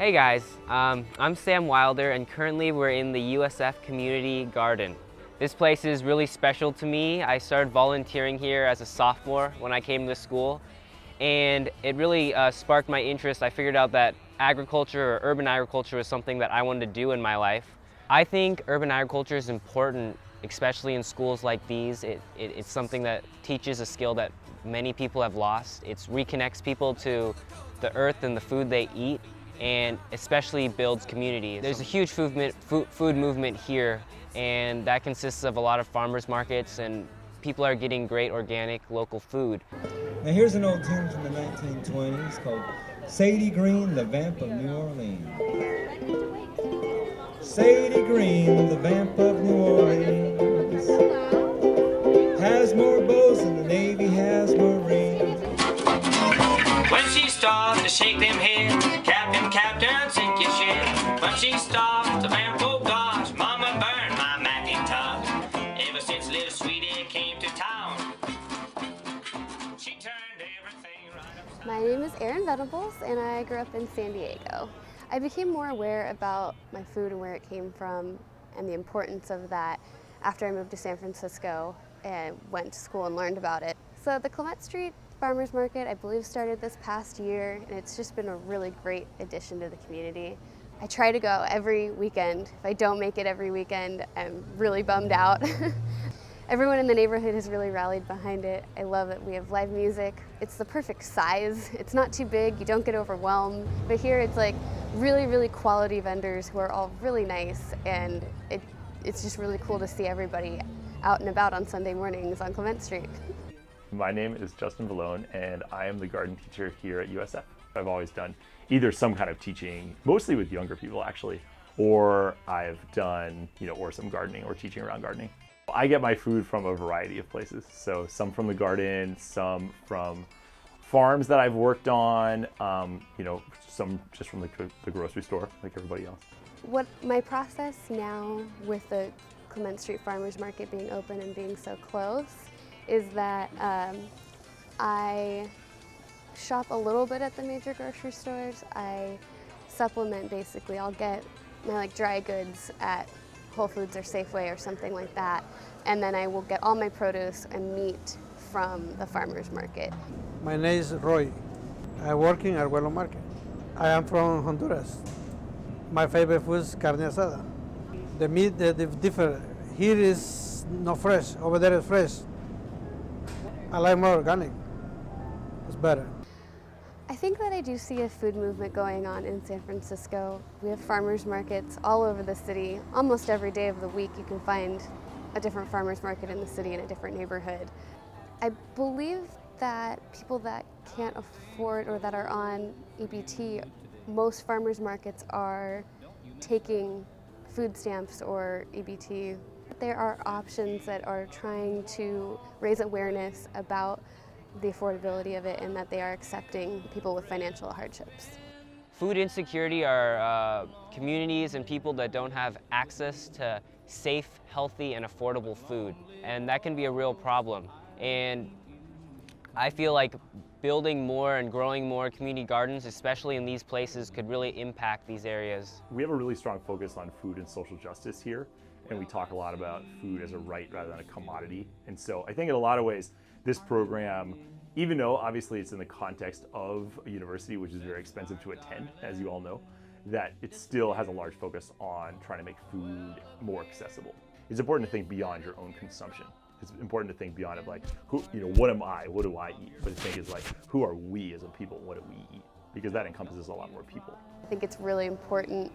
Hey guys, I'm Sam Wilder and currently we're in the USF Community Garden. This place is really special to me. I started volunteering here as a sophomore when I came to school, and it really sparked my interest. I figured out that agriculture or urban agriculture was something that I wanted to do in my life. I think urban agriculture is important, especially in schools like these. It's something that teaches a skill that many people have lost. It reconnects people to the earth and the food they eat, and especially builds community. There's a huge food movement here, and that consists of a lot of farmers markets, and people are getting great organic local food. Now here's an old tune from the 1920s called Sadie Green, the Vamp of New Orleans. Sadie Green, the Vamp of New Orleans, has more bows than the Navy has Marines. When she starts to shake them heads, Captain, sink your ship. When she stopped to vamp, oh gosh, Mama burned my Macintosh. Ever since little sweetie came to town, she turned everything right upside. My name is Erin Venables, and I grew up in San Diego. I became more aware about my food and where it came from and the importance of that after I moved to San Francisco and went to school and learned about it. So the Clement Street Farmers Market, I believe, started this past year, and it's just been a really great addition to the community. I try to go every weekend. If I don't make it every weekend, I'm really bummed out. Everyone in the neighborhood has really rallied behind it. I love it. We have live music. It's the perfect size. It's not too big, you don't get overwhelmed. But here it's like really quality vendors who are all really nice, and it's just really cool to see everybody out and about on Sunday mornings on Clement Street. My name is Justin Vallone, and I am the garden teacher here at USF. I've always done either some kind of teaching, mostly with younger people actually, or I've done, or some gardening or teaching around gardening. I get my food from a variety of places. So some from the garden, some from farms that I've worked on, some just from the grocery store, like everybody else. What my process now with the Clement Street Farmers Market being open and being so close is that I shop a little bit at the major grocery stores. I supplement basically. I'll get my dry goods at Whole Foods or Safeway or something like that, and then I will get all my produce and meat from the farmers market. My name is Roy. I work in Arguello Market. I am from Honduras. My favorite food is carne asada. The meat differ. Here is not fresh, over there is fresh. I like more organic. It's better. I think that I do see a food movement going on in San Francisco. We have farmers markets all over the city. Almost every day of the week you can find a different farmers market in the city in a different neighborhood. I believe that people that can't afford or that are on EBT, most farmers markets are taking food stamps or EBT. There are options that are trying to raise awareness about the affordability of it and that they are accepting people with financial hardships. Food insecurity are communities and people that don't have access to safe, healthy, and affordable food. And that can be a real problem. And I feel like building more and growing more community gardens, especially in these places, could really impact these areas. We have a really strong focus on food and social justice here, and we talk a lot about food as a right rather than a commodity. And so I think in a lot of ways, this program, even though obviously it's in the context of a university, which is very expensive to attend, as you all know, that it still has a large focus on trying to make food more accessible. It's important to think beyond your own consumption. It's important to think beyond what am I, what do I eat? But to think is who are we as a people, what do we eat? Because that encompasses a lot more people. I think it's really important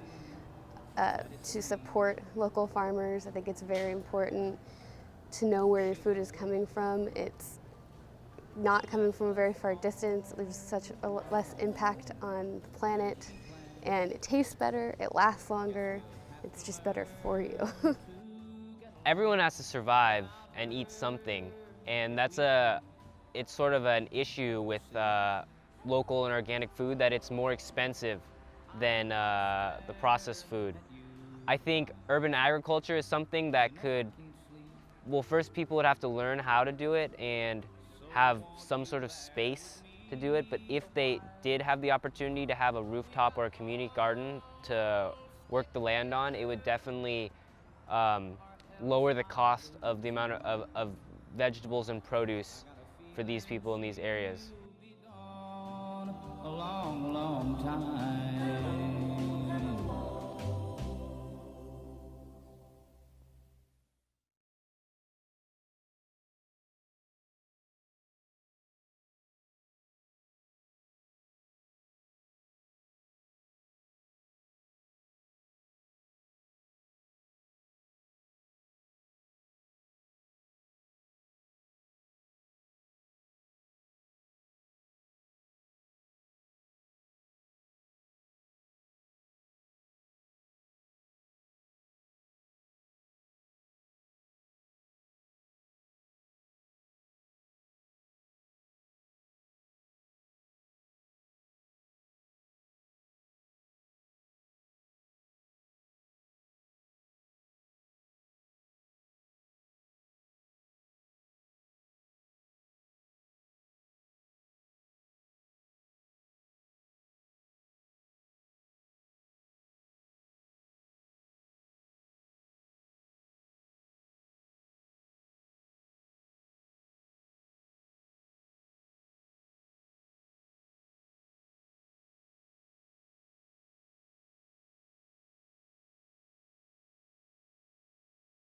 to support local farmers. I think it's very important to know where your food is coming from. It's not coming from a very far distance. It leaves such a less impact on the planet, and it tastes better, it lasts longer, it's just better for you. Everyone has to survive and eat something, and it's sort of an issue with local and organic food, that it's more expensive than the processed food. I think urban agriculture is something that first people would have to learn how to do it and have some sort of space to do it, but if they did have the opportunity to have a rooftop or a community garden to work the land on, it would definitely lower the cost of the amount of vegetables and produce for these people in these areas. A long, long time.